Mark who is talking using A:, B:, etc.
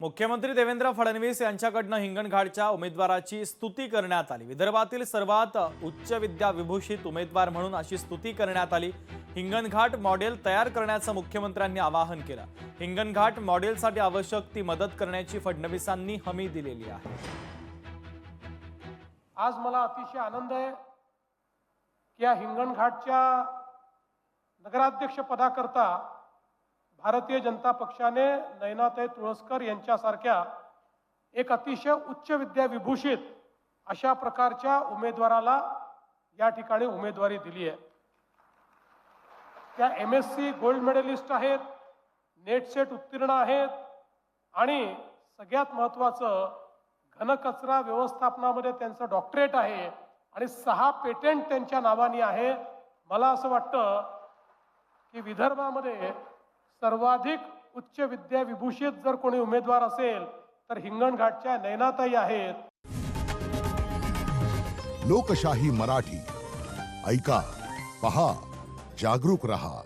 A: मुख्यमंत्री देवेंद्र फडणवीस यांच्याकडून हिंगणघाटच्या उमेदवाराची स्तुती करण्यात आली। विदर्भातील सर्वात उच्च विद्या विभूषित उमेदवार म्हणून अशी स्तुती करण्यात आली। हिंगणघाट मॉडेल तयार करण्याचं मुख्यमंत्र्यांनी आवाहन केलं। हिंगणघाट मॉडेलसाठी आवश्यक ती मदत करण्याची फडणवीसांनी हमी दिलेली आहे।
B: आज मला अतिशय आनंद आहे की या हिंगणघाटच्या नगराध्यक्ष पदाकरता भारतीय जनता पक्षाने नयनाताई तुळसकर यांच्यासारख्या एक अतिशय उच्च विद्या विभूषित अशा प्रकारच्या उमेदवाराला या ठिकाणी उमेदवारी दिली आहे। त्या MSc गोल्ड मेडलिस्ट आहेत, नेट सेट उत्तीर्ण आहेत आणि सगळ्यात महत्त्वाचं घनकचरा व्यवस्थापनामध्ये त्यांचं डॉक्टरेट आहे आणि 6 पेटंट त्यांच्या नावाने आहे। मला असं वाटतं की विदर्भामध्ये सर्वाधिक उच्च विद्या विभूषित जर कोणी उमेदवार असेल तर हिंगणघाटच्या नयनाताई आहेत।
C: लोकशाही मराठी ऐका, पहा, जागरूक रहा।